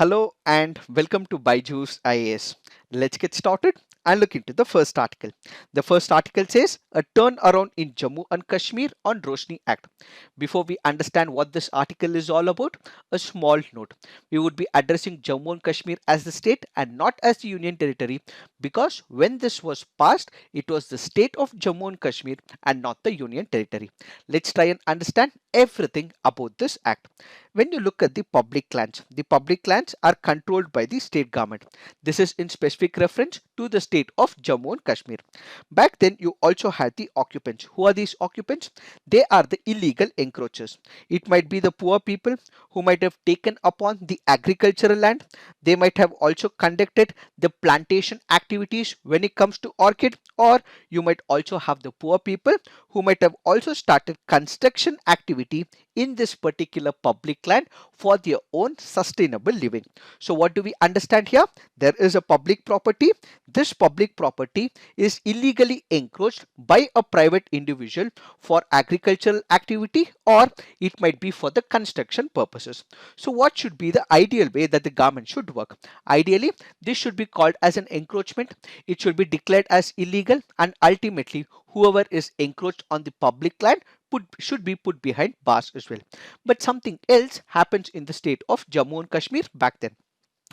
Hello and welcome to Byju's IAS. Let's get started and look into the first article. The first article says a turnaround in Jammu and Kashmir on Roshni Act. Before we understand what this article is all about, a small note. We would be addressing Jammu and Kashmir as the state and not as the union territory because when this was passed, it was the state of Jammu and Kashmir and not the union territory. Let's try and understand everything about this act. When you look at the public lands are controlled by the state government. This is in specific reference to the state of Jammu and Kashmir. Back then, you also had the occupants. Who are these occupants? They are the illegal encroachers. It might be the poor people who might have taken upon the agricultural land. They might have also conducted the plantation activities when it comes to orchid, or you might also have the poor people who might have also started construction activity in this particular public land for their own sustainable living. So what do we understand here? There is a public property. This public property is illegally encroached by a private individual for agricultural activity, or it might be for the construction purposes. So what should be the ideal way that the government should work? Ideally, this should be called as an encroachment. It should be declared as illegal, and ultimately whoever is encroached on the public land should be put behind bars as well. But something else happens in the state of Jammu and Kashmir back then.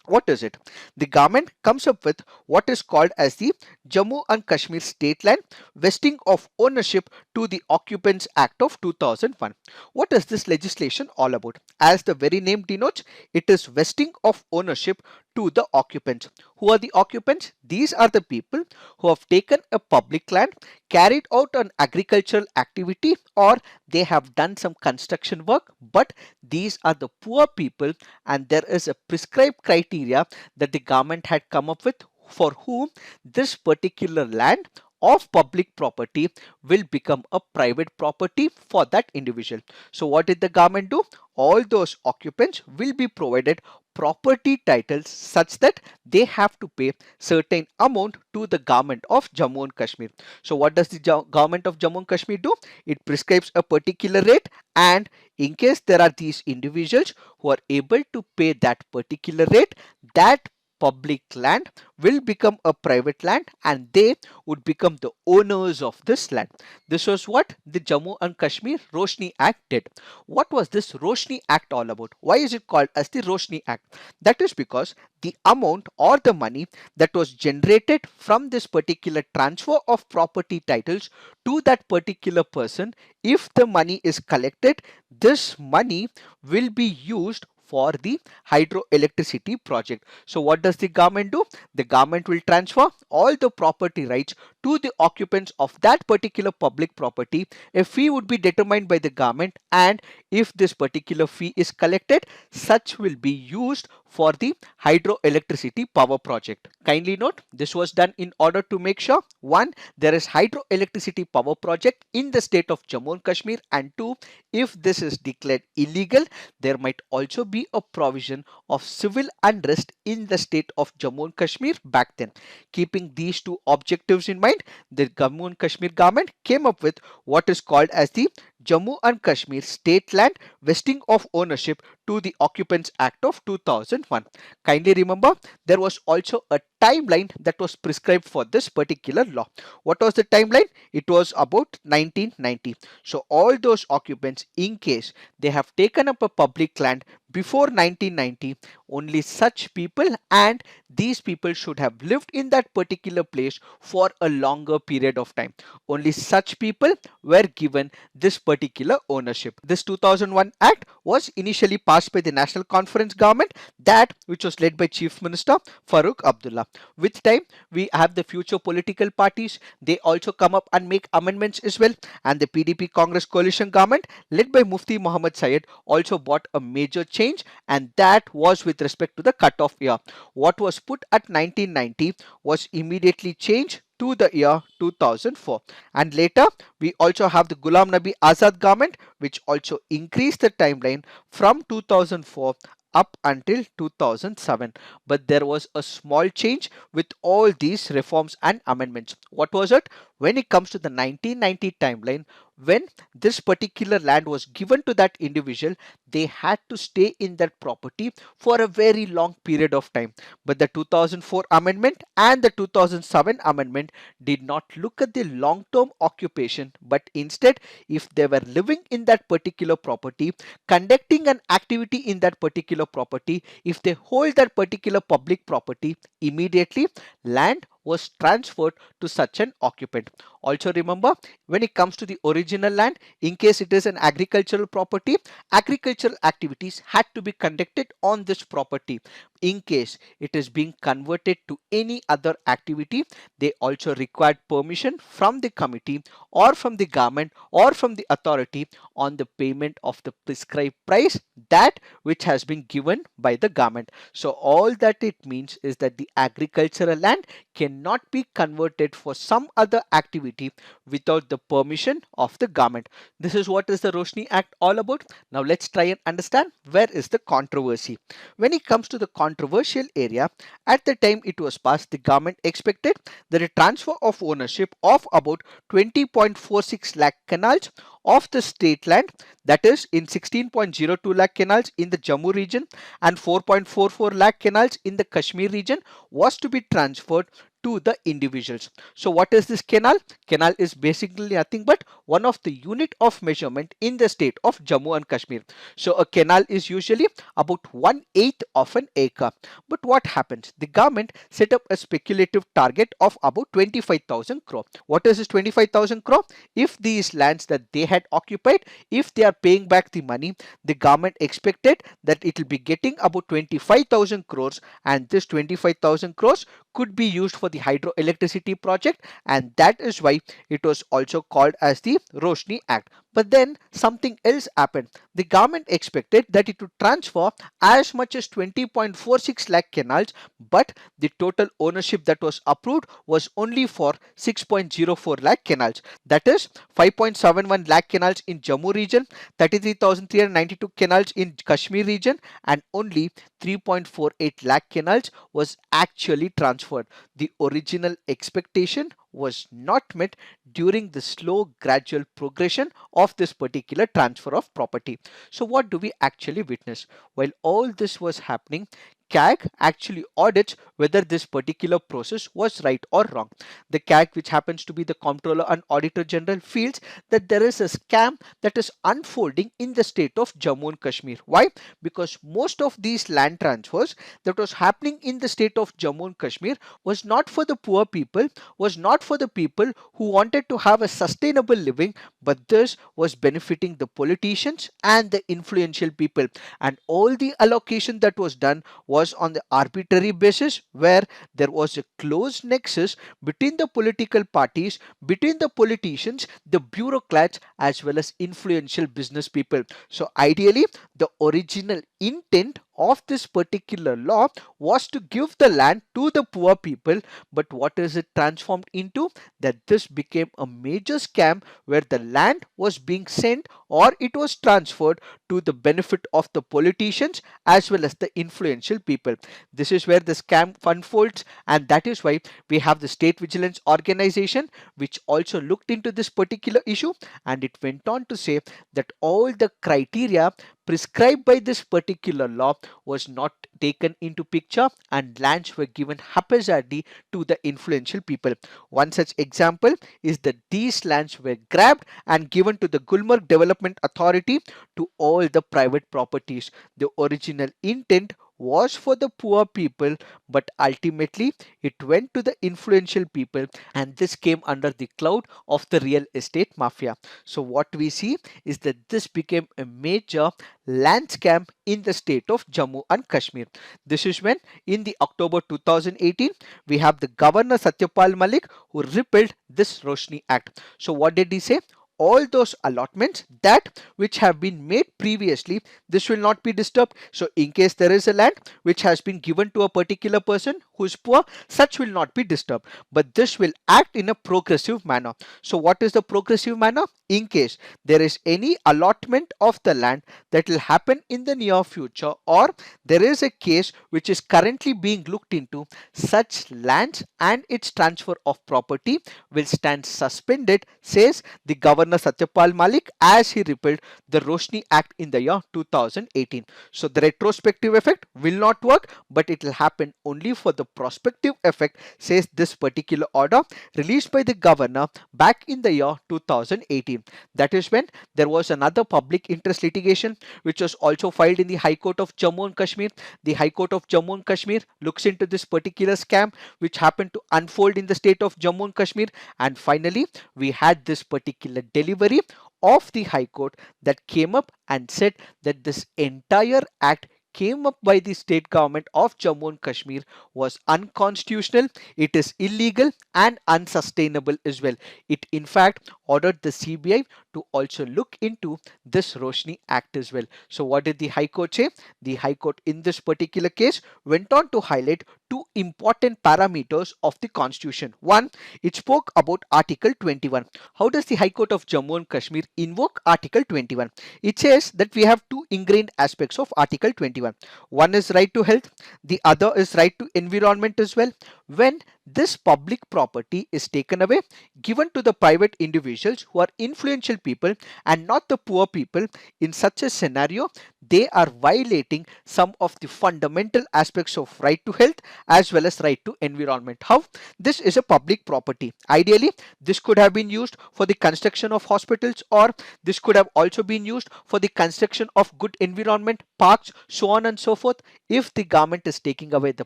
What is it? The government comes up with what is called as the Jammu and Kashmir State Land Vesting of Ownership to the Occupants Act of 2001. What is this legislation all about? As the very name denotes, it is vesting of ownership to the occupants. Who are the occupants? These are the people who have taken a public land, carried out an agricultural activity, or they have done some construction work, but these are the poor people, and there is a prescribed criteria that the government had come up with for whom this particular land of public property will become a private property for that individual. So what did the government do? All those occupants will be provided property titles such that they have to pay certain amount to the government of Jammu and Kashmir. So what does the government of Jammu and Kashmir do? It prescribes a particular rate, and in case there are these individuals who are able to pay that particular rate, that public land will become a private land and they would become the owners of this land. This was what the Jammu and Kashmir Roshni Act did. What was this Roshni Act all about? Why is it called as the Roshni Act? That is because the amount or the money that was generated from this particular transfer of property titles to that particular person, if the money is collected, this money will be used for the hydroelectricity project. So what does the government do? The government will transfer all the property rights to the occupants of that particular public property. A fee would be determined by the government, and if this particular fee is collected, such will be used for the hydroelectricity power project. Kindly note, this was done in order to make sure, one, there is hydroelectricity power project in the state of Jammu and Kashmir, and two, if this is declared illegal, there might also be a provision of civil unrest in the state of Jammu and Kashmir back then. Keeping these two objectives in mind, the Jammu and Kashmir government came up with what is called as the Jammu and Kashmir State Land Vesting of Ownership to the Occupants Act of 2001. Kindly remember, there was also a timeline that was prescribed for this particular law. What was the timeline? It was about 1990. So all those occupants, in case they have taken up a public land before 1990, only such people, and these people should have lived in that particular place for a longer period of time. Only such people were given this particular ownership. This 2001 Act was initially passed by the National Conference government, that which was led by Chief Minister Farooq Abdullah. With time, we have the future political parties. They also come up and make amendments as well. And the PDP Congress coalition government led by Mufti Muhammad Syed also brought a major change, and that was with respect to the cutoff year. What was put at 1990 was immediately changed to the year 2004. And later, we also have the Ghulam Nabi Azad government, which also increased the timeline from 2004 up until 2007. But there was a small change with all these reforms and amendments. What was it? When it comes to the 1990 timeline, when this particular land was given to that individual, they had to stay in that property for a very long period of time. But the 2004 amendment and the 2007 amendment did not look at the long term occupation, but instead, if they were living in that particular property, conducting an activity in that particular property, if they hold that particular public property, immediately land was transferred to such an occupant. Also remember, when it comes to the original land, in case it is an agricultural property, agricultural activities had to be conducted on this property. In case it is being converted to any other activity, they also required permission from the committee or from the government or from the authority on the payment of the prescribed price, that which has been given by the government. So all that it means is that the agricultural land cannot be converted for some other activity without the permission of the government. This is what is the Roshni Act all about. Now let's try and understand where is the controversy. When it comes to the controversial area, at the time it was passed, the government expected that a transfer of ownership of about 20.46 lakh canals of the state land, that is in 16.02 lakh canals in the Jammu region and 4.44 lakh canals in the Kashmir region, was to be transferred to the individuals. So what is this canal? Canal is basically nothing but one of the unit of measurement in the state of Jammu and Kashmir. So a canal is usually about 1/8 of an acre. But what happens? The government set up a speculative target of about 25,000 crore. What is this 25,000 crore? If these lands that they had occupied, if they are paying back the money, the government expected that it will be getting about 25,000 crores, and this 25,000 crores could be used for the hydroelectricity project, and that is why it was also called as the Roshni Act. But then something else happened. The government expected that it would transfer as much as 20.46 lakh canals, but the total ownership that was approved was only for 6.04 lakh canals. That is 5.71 lakh canals in Jammu region, 33,392 canals in Kashmir region, and only 3.48 lakh canals was actually transferred. The original expectation was not met during the slow gradual progression of this particular transfer of property. So what do we actually witness? While all this was happening, CAG actually audits whether this particular process was right or wrong. The CAG, which happens to be the Comptroller and Auditor General, feels that there is a scam that is unfolding in the state of Jammu and Kashmir. Why? Because most of these land transfers that was happening in the state of Jammu and Kashmir was not for the poor people, was not for the people who wanted to have a sustainable living, but this was benefiting the politicians and the influential people. And all the allocation that was done was on the arbitrary basis, where there was a close nexus between the political parties, between the politicians, the bureaucrats, as well as influential business people. So ideally, the original intent of this particular law was to give the land to the poor people, but what is it transformed into? That this became a major scam where the land was being sent or it was transferred to the benefit of the politicians as well as the influential people. This is where the scam unfolds, and that is why we have the State Vigilance Organization, which also looked into this particular issue, and it went on to say that all the criteria prescribed by this particular law was not taken into picture, and lands were given haphazardly to the influential people. One such example is that these lands were grabbed and given to the Gulmarg Development Authority to all the private properties. The original intent was for the poor people, but ultimately it went to the influential people, and this came under the cloud of the real estate mafia. So what we see is that this became a major land scam in the state of Jammu and Kashmir. This is when in the October 2018 we have the Governor Satyapal Malik who repealed this Roshni Act. So what did he say? All those allotments that which have been made previously, this will not be disturbed. So in case there is a land which has been given to a particular person who is poor, such will not be disturbed, but this will act in a progressive manner. So what is the progressive manner? In case there is any allotment of the land that will happen in the near future, or there is a case which is currently being looked into, such lands and its transfer of property will stand suspended, says the Governor Governor Satyapal Malik as he repealed the Roshni Act in the year 2018. So the retrospective effect will not work, but it will happen only for the prospective effect, says this particular order released by the governor back in the year 2018. That is when there was another public interest litigation which was also filed in the High Court of Jammu and Kashmir. The High Court of Jammu and Kashmir looks into this particular scam which happened to unfold in the state of Jammu and Kashmir, and finally we had this particular delivery of the High Court that came up and said that this entire act came up by the state government of Jammu and Kashmir was unconstitutional, it is illegal and unsustainable as well. It in fact ordered the CBI to also look into this Roshni Act as well. So what did the High Court say? The High Court in this particular case went on to highlight two important parameters of the Constitution. One, it spoke about Article 21. How does the High Court of Jammu and Kashmir invoke Article 21? It says that we have two ingrained aspects of Article 21. One is right to health, the other is right to environment as well. When this public property is taken away, given to the private individuals who are influential people and not the poor people, in such a scenario, they are violating some of the fundamental aspects of right to health as well as right to environment. How? This is a public property. Ideally, this could have been used for the construction of hospitals, or this could have also been used for the construction of good environment, parks, so on and so forth. If the government is taking away the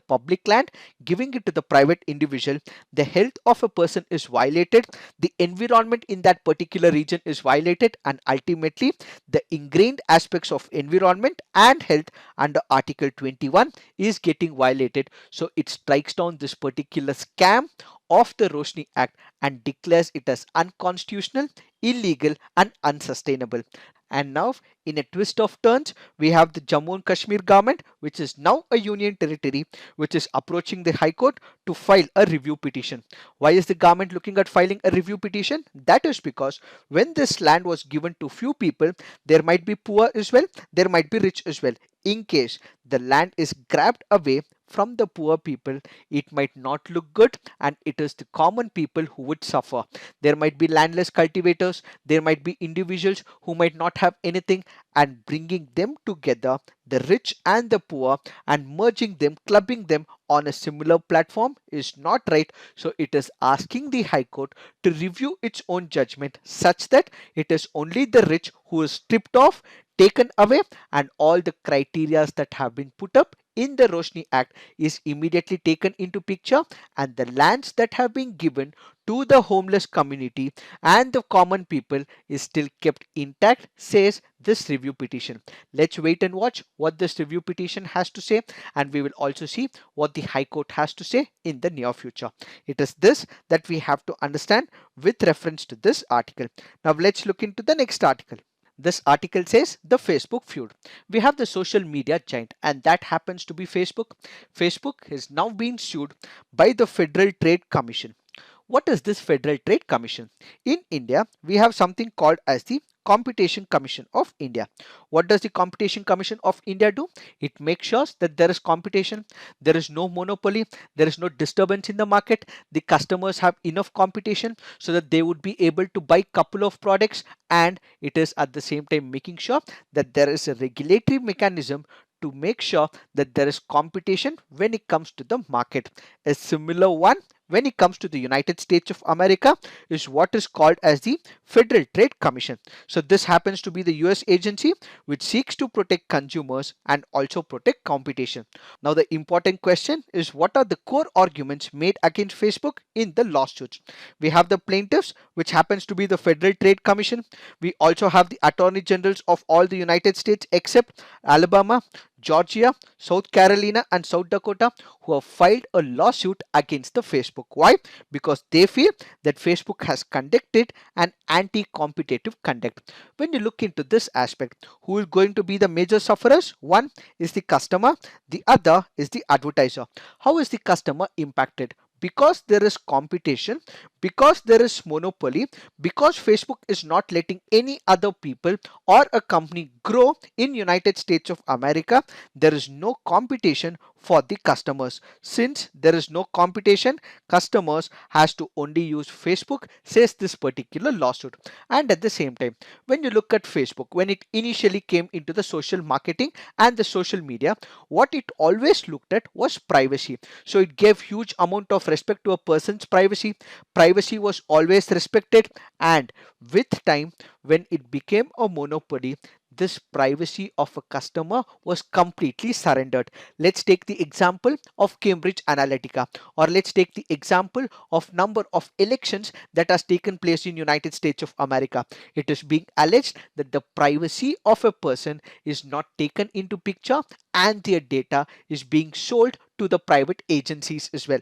public land, giving it to the private individual, the health of a person is violated, the environment in that particular region is violated, and ultimately the ingrained aspects of environment and health under Article 21 is getting violated. So it strikes down this particular scam of the Roshni Act and declares it as unconstitutional, illegal and unsustainable. And now, in a twist of turns, we have the Jammu and Kashmir government, which is now a union territory, which is approaching the High Court to file a review petition. Why is the government looking at filing a review petition? That is because when this land was given to few people, there might be poor as well, there might be rich as well. In case the land is grabbed away from the poor people, it might not look good and it is the common people who would suffer. There might be landless cultivators, there might be individuals who might not have anything, and bringing them together, the rich and the poor, and merging them, clubbing them on a similar platform is not right. So it is asking the High Court to review its own judgment such that it is only the rich who is stripped off, taken away, and all the criterias that have been put up in the Roshni Act is immediately taken into picture, and the lands that have been given to the homeless community and the common people is still kept intact, says this review petition. Let's wait and watch what this review petition has to say, and we will also see what the High Court has to say in the near future. It is this that we have to understand with reference to this article. Now let's look into the next article. This article says the Facebook feud. We have the social media giant, and that happens to be Facebook. Facebook is now being sued by the Federal Trade Commission. What is this Federal Trade Commission? In India, we have something called as the Competition Commission of India. What does the Competition Commission of India do? It makes sure that there is competition, there is no monopoly, there is no disturbance in the market, the customers have enough competition so that they would be able to buy couple of products, and it is at the same time making sure that there is a regulatory mechanism to make sure that there is competition when it comes to the market. A similar one when it comes to the United States of America is what is called as the Federal Trade Commission. So this happens to be the US agency which seeks to protect consumers and also protect competition. Now the important question is, what are the core arguments made against Facebook in the lawsuits? We have the plaintiffs, which happens to be the Federal Trade Commission. We also have the attorney generals of all the United States except Alabama, Georgia, South Carolina and South Dakota, who have filed a lawsuit against the Facebook. Why? Because they feel that Facebook has conducted an anti-competitive conduct. When you look into this aspect, who is going to be the major sufferers? One is the customer, the other is the advertiser. How is the customer impacted? Because there is competition, because there is monopoly, because Facebook is not letting any other people or a company grow in United States of America, there is no competition for the customers. Since there is no competition, customers has to only use Facebook, says this particular lawsuit. And at the same time, when you look at Facebook, when it initially came into the social marketing and the social media, what it always looked at was privacy. So it gave huge amount of respect to a person's privacy. Privacy was always respected, and with time, when it became a monopoly, this privacy of a customer was completely surrendered. Let's take the example of Cambridge Analytica, or let's take the example of number of elections that has taken place in United States of America. It is being alleged that the privacy of a person is not taken into picture, and their data is being sold to the private agencies as well.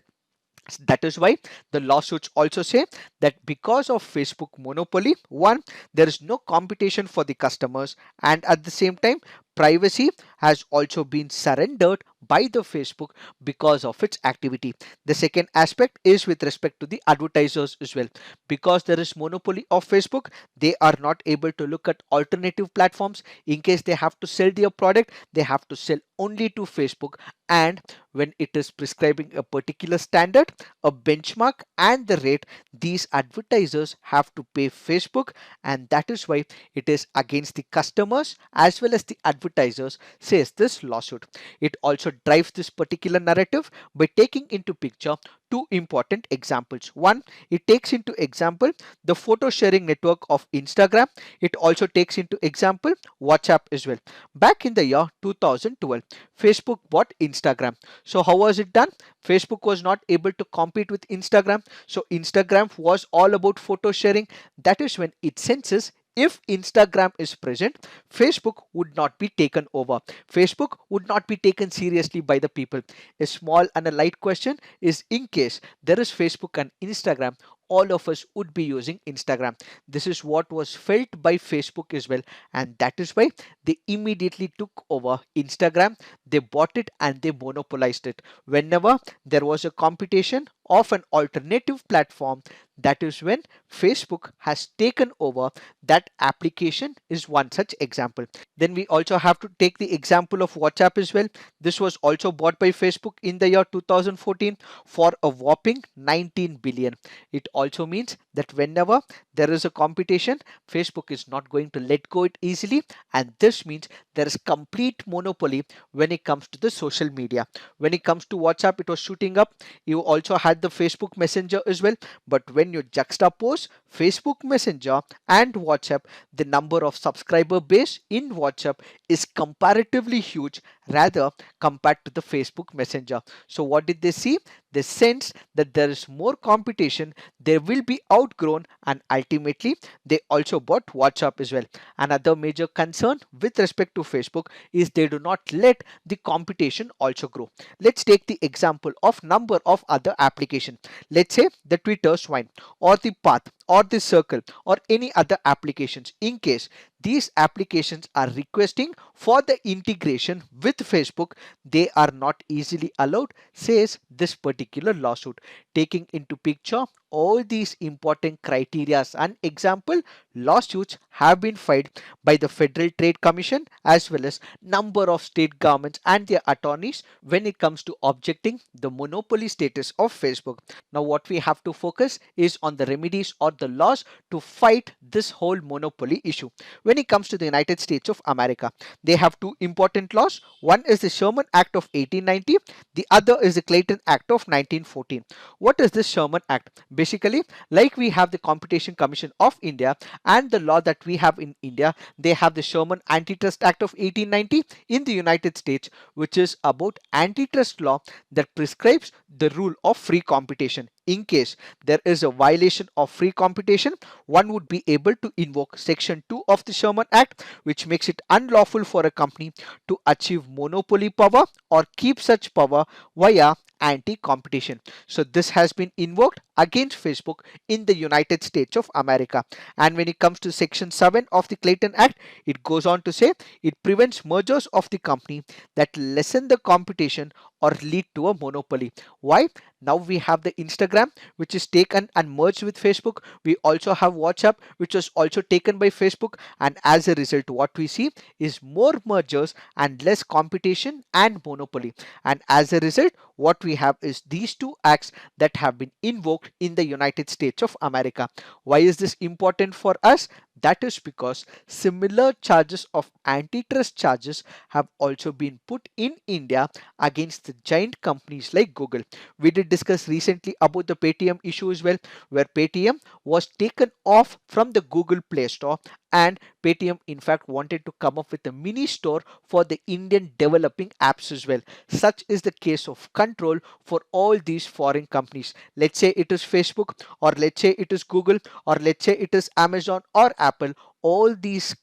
That is why the lawsuits also say that because of Facebook monopoly, one, there is no competition for the customers, and at the same time, privacy has also been surrendered by the Facebook because of its activity. The second aspect is with respect to the advertisers as well. Because there is monopoly of Facebook, they are not able to look at alternative platforms. In case they have to sell their product, they have to sell only to Facebook. And when it is prescribing a particular standard, a benchmark, and the rate, these advertisers have to pay Facebook, and that is why it is against the customers as well as the advertisers, says this lawsuit. It also drives this particular narrative by taking into picture two important examples. One, it takes into example the photo sharing network of Instagram. It also takes into example WhatsApp as well. Back in the year 2012, Facebook bought Instagram. So how was it done? Facebook was not able to compete with Instagram. So Instagram was all about photo sharing. That is when it senses if Instagram is present, Facebook would not be taken over. Facebook would not be taken seriously by the people. A small and a light question is, in case there is Facebook and Instagram, all of us would be using Instagram. This is what was felt by Facebook as well, and that is why they immediately took over Instagram. They bought it and they monopolized it. Whenever there was a competition of an alternative platform, that is when Facebook has taken over that application, is one such example. Then we also have to take the example of WhatsApp as well. This was also bought by Facebook in the year 2014 for a whopping 19 billion. It also means that whenever there is a competition, Facebook is not going to let go it easily, and this means there is complete monopoly when it comes to the social media. When it comes to WhatsApp, it was shooting up. You also had the Facebook Messenger as well, but when you juxtapose Facebook Messenger and WhatsApp, the number of subscriber base in WhatsApp is comparatively huge, rather compared to the Facebook Messenger. So what did they see? They sense that there is more competition, they will be outgrown, and ultimately they also bought WhatsApp as well. Another major concern with respect to Facebook is they do not let the competition also grow. Let's take the example of number of other applications. Let's say the Twitter Swine, or the Path, or the Circle, or any other applications. In case these applications are requesting for the integration with Facebook, they are not easily allowed, says this particular lawsuit. Taking into picture all these important criteria and example, lawsuits have been filed by the Federal Trade Commission as well as number of state governments and their attorneys when it comes to objecting the monopoly status of Facebook. Now what we have to focus is on the remedies or the laws to fight this whole monopoly issue. When it comes to the United States of America, they have two important laws. One is the Sherman Act of 1890, the other is the Clayton Act of 1914. What is this Sherman Act? Basically, like we have the Competition Commission of India and the law that we have in India, they have the Sherman Antitrust Act of 1890 in the United States, which is about antitrust law that prescribes the rule of free competition. In case there is a violation of free competition, one would be able to invoke Section 2 of the Sherman Act, which makes it unlawful for a company to achieve monopoly power or keep such power via anti-competition. So this has been invoked against Facebook in the United States of America. And when it comes to Section 7 of the Clayton Act, it goes on to say it prevents mergers of the company that lessen the competition or lead to a monopoly. Why? Now we have the Instagram, which is taken and merged with Facebook. We also have WhatsApp, which was also taken by Facebook. And as a result, what we see is more mergers and less competition and monopoly. And as a result, what we have is these two acts that have been invoked in the United States of America. Why is this important for us? That is because similar charges of antitrust charges have also been put in India against the giant companies like Google. We did discuss recently about the Paytm issue as well, where Paytm was taken off from the Google Play Store, and Paytm in fact wanted to come up with a mini store for the Indian developing apps as well. Such is the case of control for all these foreign companies. Let's say it is Facebook, or let's say it is Google, or let's say it is Amazon or Apple. All these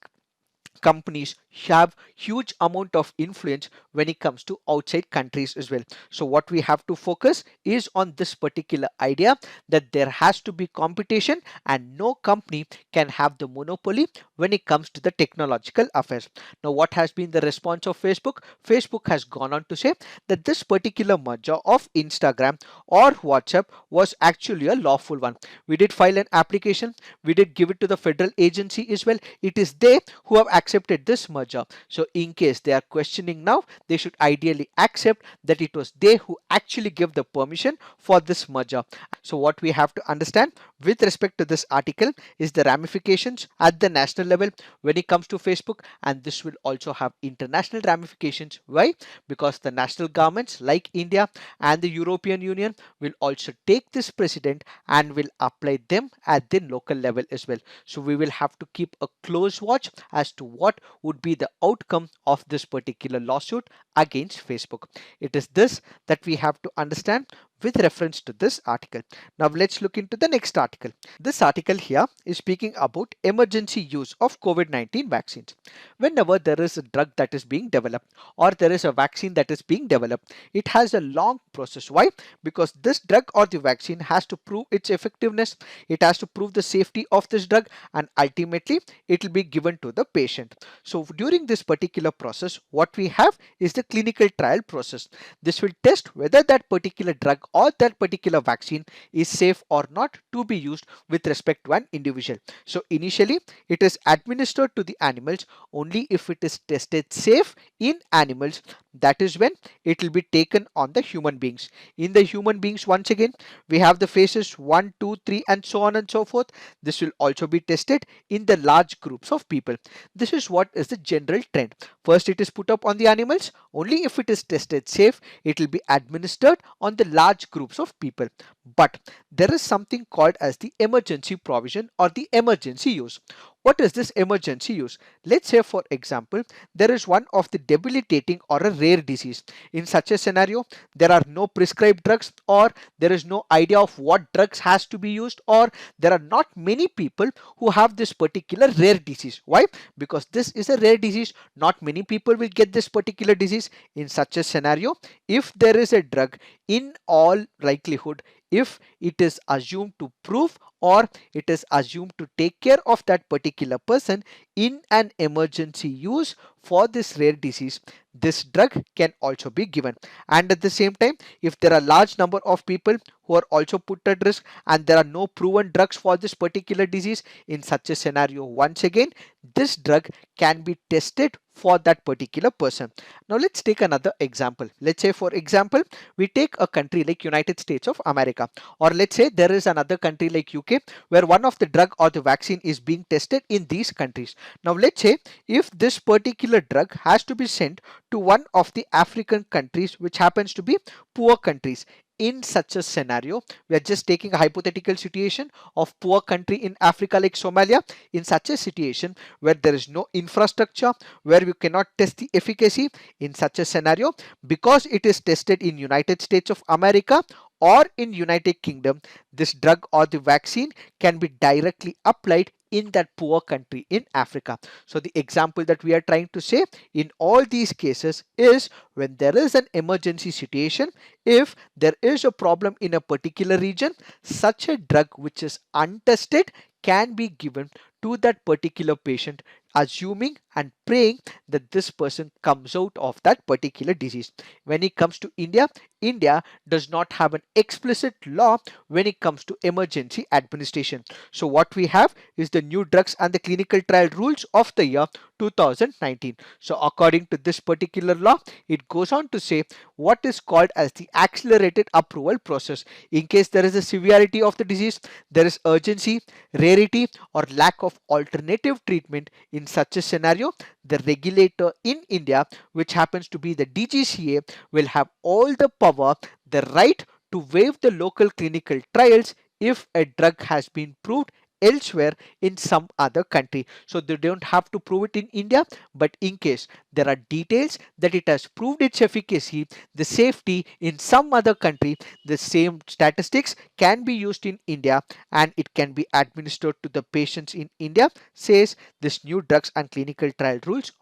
companies have huge amount of influence when it comes to outside countries as well. So what we have to focus is on this particular idea, that there has to be competition and no company can have the monopoly when it comes to the technological affairs. Now what has been the response of Facebook? Facebook has gone on to say that this particular merger of Instagram or WhatsApp was actually a lawful one. We did file an application, we did give it to the federal agency as well. It is they who have accepted this merger. So in case they are questioning now, they should ideally accept that it was they who actually gave the permission for this merger. So what we have to understand with respect to this article is the ramifications at the national level when it comes to Facebook, and this will also have international ramifications. Why? Because the national governments like India and the European Union will also take this precedent and will apply them at the local level as well. So we will have to keep a close watch as to what would be the outcome of this particular lawsuit against Facebook. It is this that we have to understand with reference to this article. Now let's look into the next article. This article here is speaking about emergency use of COVID-19 vaccines. Whenever there is a drug that is being developed or there is a vaccine that is being developed, it has a long process. Why? Because this drug or the vaccine has to prove its effectiveness, it has to prove the safety of this drug, and ultimately it will be given to the patient. So during this particular process, what we have is the clinical trial process. This will test whether that particular drug or that particular vaccine is safe or not to be used with respect to an individual. So initially it is administered to the animals. Only if it is tested safe in animals, that is when it will be taken on the human beings. In the human beings, once again we have the phases 1, 2, 3 and so on and so forth. This will also be tested in the large groups of people. This is what is the general trend. First it is put up on the animals. Only if it is tested safe, it will be administered on the large groups of people. But there is something called as the emergency provision or the emergency use. What is this emergency use? Let's say for example, there is one of the debilitating or a rare disease. In such a scenario, there are no prescribed drugs, or there is no idea of what drugs has to be used, or there are not many people who have this particular rare disease. Why? Because this is a rare disease. Not many people will get this particular disease. In such a scenario, if there is a drug, in all likelihood, if it is assumed to prove or it is assumed to take care of that particular person in an emergency use for this rare disease, this drug can also be given. And at the same time, if there are large number of people who are also put at risk and there are no proven drugs for this particular disease, in such a scenario, once again this drug can be tested for that particular person. Now let's take another example. Let's say for example, we take a country like United States of America, or let's say there is another country like UK where one of the drug or the vaccine is being tested in these countries. Now let's say if this particular drug has to be sent to one of the African countries which happens to be poor countries. In such a scenario, we are just taking a hypothetical situation of poor country in Africa like Somalia. In such a situation where there is no infrastructure, where you cannot test the efficacy, in such a scenario, because it is tested in United States of America or in United Kingdom, this drug or the vaccine can be directly applied in that poor country in Africa. So the example that we are trying to say in all these cases is when there is an emergency situation, if there is a problem in a particular region, such a drug which is untested can be given to that particular patient assuming and praying that this person comes out of that particular disease. When it comes to India, India does not have an explicit law when it comes to emergency administration. So what we have is the new drugs and the clinical trial rules of the year 2019. So according to this particular law, it goes on to say what is called as the accelerated approval process. In case there is a severity of the disease, there is urgency, rarity, or lack of alternative treatment. In such a scenario, the regulator in India, which happens to be the DGCA, will have all the power, the right to waive the local clinical trials if a drug has been proved elsewhere in some other country. So they don't have to prove it in India, but in case there are details that it has proved its efficacy, the safety in some other country, the same statistics can be used in India and it can be administered to the patients in India, says this new drugs and clinical trial rules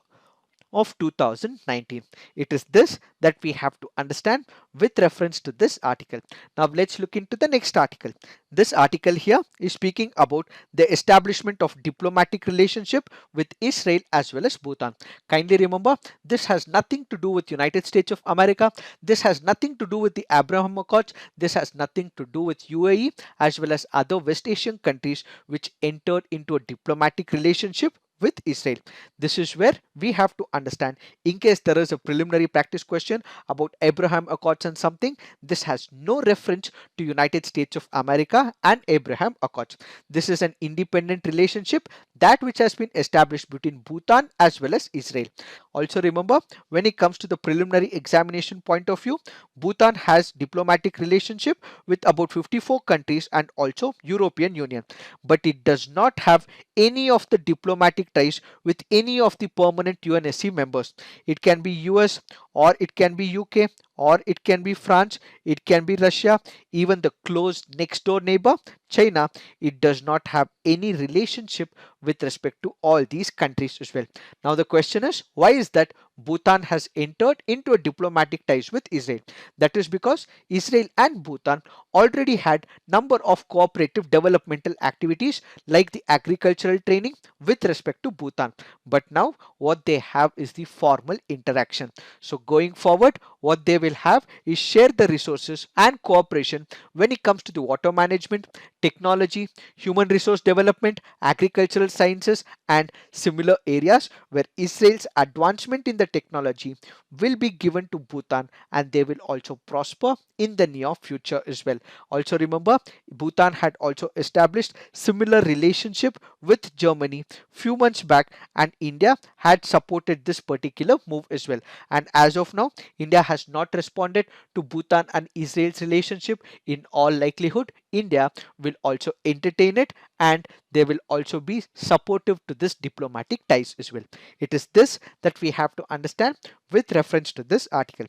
of 2019. It is this that we have to understand with reference to this article. Now let's look into the next article. This article here is speaking about the establishment of diplomatic relationship with Israel as well as Bhutan. Kindly remember, this has nothing to do with United States of America. This has nothing to do with the Abraham Accords. This has nothing to do with UAE as well as other West Asian countries which entered into a diplomatic relationship with Israel. This is where we have to understand, in case there is a preliminary practice question about Abraham Accords and something, this has no reference to United States of America and Abraham Accords. This is an independent relationship that which has been established between Bhutan as well as Israel. Also remember, when it comes to the preliminary examination point of view, Bhutan has diplomatic relationship with about 54 countries and also European Union, but it does not have any of the diplomatic ties with any of the permanent UNSC members. It can be US or it can be UK or it can be France, it can be Russia, even the close next door neighbor China. It does not have any relationship with respect to all these countries as well. Now the question is, why is that Bhutan has entered into a diplomatic ties with Israel? That is because Israel and Bhutan already had number of cooperative developmental activities like the agricultural training with respect to Bhutan. But now what they have is the formal interaction. So going forward, what they will have is share the resources and cooperation when it comes to the water management, technology, human resource development, agricultural sciences, and similar areas where Israel's advancement in the technology will be given to Bhutan and they will also prosper in the near future as well. Also remember, Bhutan had also established similar relationship with Germany few months back and India had supported this particular move as well. And as of now, India has not responded to Bhutan and Israel's relationship. In all likelihood, India will also entertain it and they will also be supportive to this diplomatic ties as well. It is this that we have to understand with reference to this article.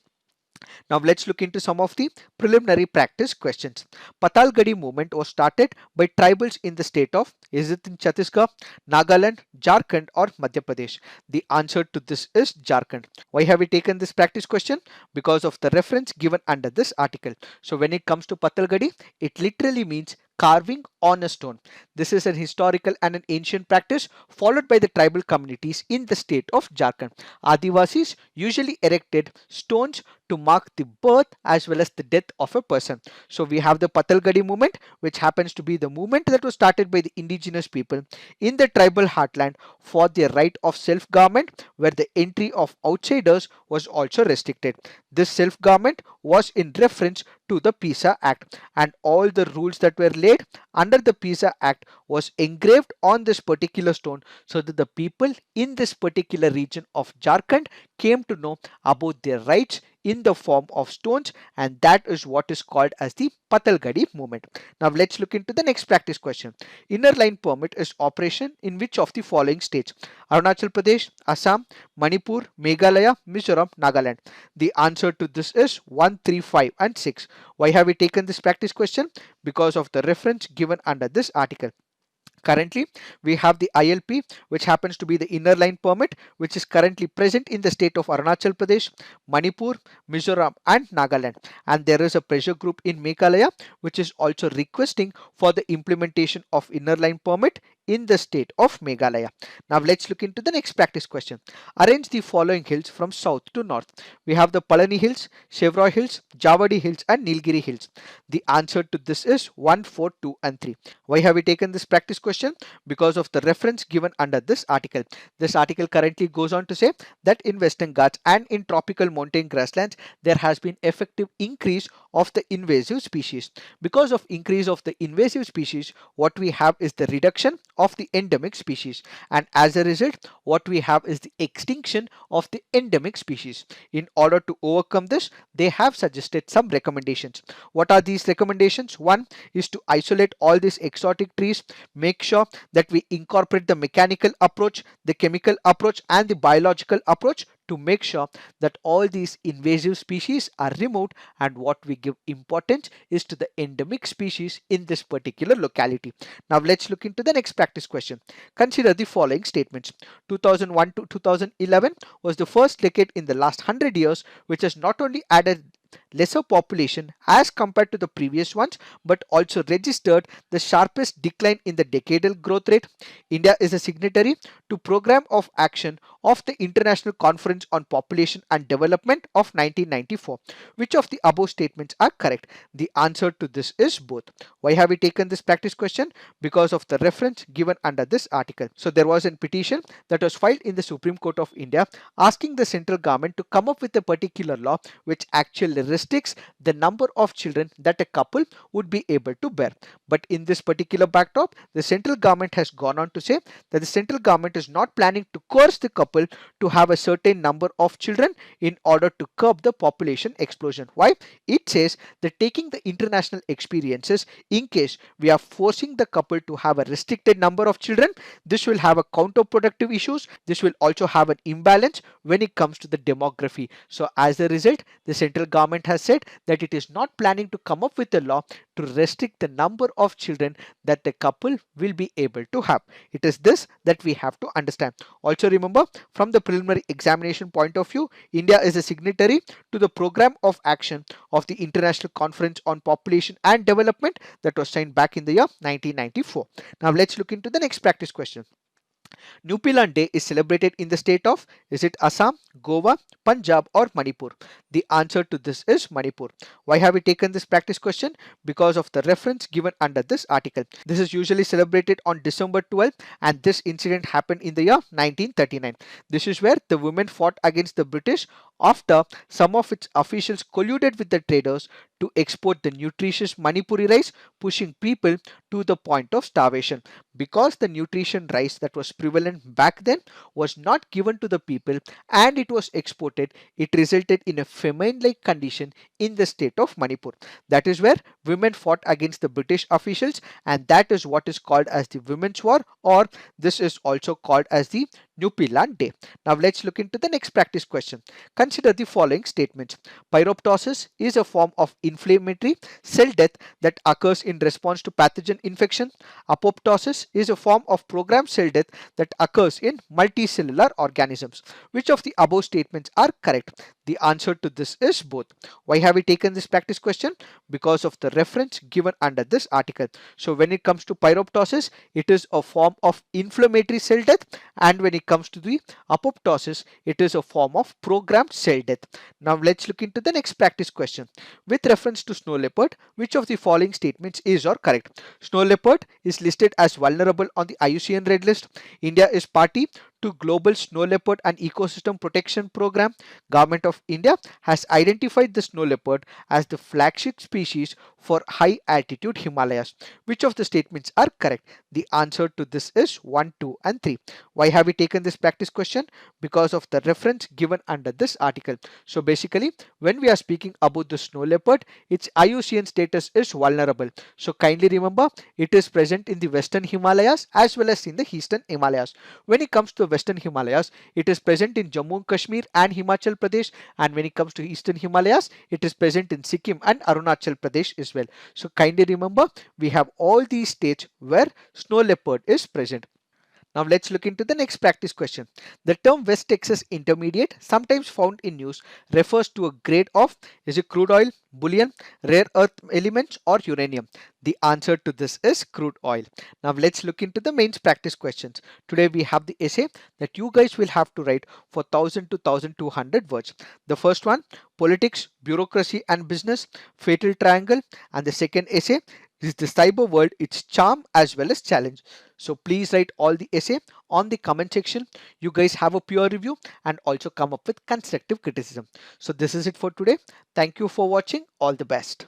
Now let's look into some of the preliminary practice questions. Patalgadi movement was started by tribals in the state of, is it in Chhattisgarh, Nagaland, Jharkhand or Madhya Pradesh? The answer to this is Jharkhand. Why have we taken this practice question? Because of the reference given under this article. So when it comes to Patalgadi, it literally means carving on a stone. This is an historical and an ancient practice followed by the tribal communities in the state of Jharkhand. Adivasis usually erected stones to mark the birth as well as the death of a person. So we have the Patalgadi movement, which happens to be the movement that was started by the indigenous people in the tribal heartland for their right of self-government, where the entry of outsiders was also restricted. This self-government was in reference to the PISA Act, and all the rules that were laid under the PISA Act was engraved on this particular stone so that the people in this particular region of Jharkhand came to know about their rights in the form of stones, and that is what is called as the Patalgadi movement. Now let's look into the next practice question. Inner line permit is operation in which of the following states? Arunachal Pradesh, Assam, Manipur, Meghalaya, Mizoram, Nagaland. The answer to this is 1, 3, 5 and 6. Why have we taken this practice question? Because of the reference given under this article. Currently, we have the ILP, which happens to be the inner line permit, which is currently present in the state of Arunachal Pradesh, Manipur, Mizoram, and Nagaland. And there is a pressure group in Meghalaya, which is also requesting for the implementation of inner line permit in the state of Meghalaya. Now let's look into the next practice question. Arrange the following hills from south to north. We have the Palani Hills, Chevroy Hills, Javadi Hills and Nilgiri Hills. The answer to this is 1, 4, 2 and 3. Why have we taken this practice question? Because of the reference given under this article. This article currently goes on to say that in Western Ghats and in tropical montane grasslands there has been effective increase of the invasive species. Because of increase of the invasive species, what we have is the reduction of the endemic species, and as a result what we have is the extinction of the endemic species. In order to overcome this, they have suggested some recommendations. What are these recommendations? One is to isolate all these exotic trees, make sure that we incorporate the mechanical approach, the chemical approach and the biological approach to make sure that all these invasive species are removed, and what we give importance is to the endemic species in this particular locality. Now let's look into the next practice question. Consider the following statements. 2001 to 2011 was the first decade in the last 100 years which has not only added lesser population as compared to the previous ones but also registered the sharpest decline in the decadal growth rate. India is a signatory to Program of Action of the International Conference on Population and Development of 1994. Which of the above statements are correct? The answer to this is both. Why have we taken this practice question? Because of the reference given under this article. So there was a petition that was filed in the Supreme Court of India asking the central government to come up with a particular law which actually restricts the number of children that a couple would be able to bear. But in this particular backdrop, the central government has gone on to say that the central government is not planning to coerce the couple to have a certain number of children in order to curb the population explosion. Why? It says that taking the international experiences, in case we are forcing the couple to have a restricted number of children, this will have a counterproductive issues. This will also have an imbalance when it comes to the demography. So as a result, the central government has said that it is not planning to come up with a law to restrict the number of children that the couple will be able to have. It is this that we have to understand. Also remember, from the preliminary examination point of view, India is a signatory to the Program of Action of the International Conference on Population and Development that was signed back in the year 1994. Now let's look into the next practice question. Nupilan Day is celebrated in the state of, is it Assam, Goa, Punjab or Manipur? The answer to this is Manipur. Why have we taken this practice question? Because of the reference given under this article. This is usually celebrated on December 12th and this incident happened in the year 1939. This is where the women fought against the British after some of its officials colluded with the traders to export the nutritious Manipuri rice, pushing people to the point of starvation. Because the nutrition rice that was prevalent back then was not given to the people and it was exported, it resulted in a famine-like condition in the state of Manipur. That is where women fought against the British officials, and that is what is called as the Women's War, or this is also called as the Nupilan Day. Now let's look into the next practice question. Consider the following statements. Pyroptosis is a form of inflammatory cell death that occurs in response to pathogen infection. Apoptosis is a form of programmed cell death that occurs in multicellular organisms. Which of the above statements are correct? The answer to this is both. Why have we taken this practice question? Because of the reference given under this article. So when it comes to pyroptosis, it is a form of inflammatory cell death, and when it comes to the apoptosis, it is a form of programmed cell death. Now let's look into the next practice question. With reference to snow leopard, which of the following statements is or correct? Snow leopard is listed as vulnerable on the IUCN Red List. India is party to Global Snow Leopard and Ecosystem Protection Program. Government of India has identified the snow leopard as the flagship species for high altitude Himalayas. Which of the statements are correct? The answer to this is 1, 2 and 3. Why have we taken this practice question? Because of the reference given under this article. So basically, when we are speaking about the snow leopard, its IUCN status is vulnerable. So kindly remember, it is present in the Western Himalayas as well as in the Eastern Himalayas. When it comes to Western Himalayas, it is present in Jammu and Kashmir and Himachal Pradesh, and when it comes to Eastern Himalayas, it is present in Sikkim and Arunachal Pradesh as well. So kindly remember, we have all these states where snow leopard is present. Now let's look into the next practice question. The term West Texas Intermediate, sometimes found in news, refers to a grade of, is it crude oil, bullion, rare earth elements, or uranium? The answer to this is crude oil. Now let's look into the mains practice questions. Today we have the essay that you guys will have to write for 1000 to 1200 words. The first one, politics, bureaucracy and business, fatal triangle, and the second essay is the cyber world, its charm as well as challenge. So please write all the essay on the comment section. You guys have a peer review and also come up with constructive criticism. So this is it for today. Thank you for watching. All the best.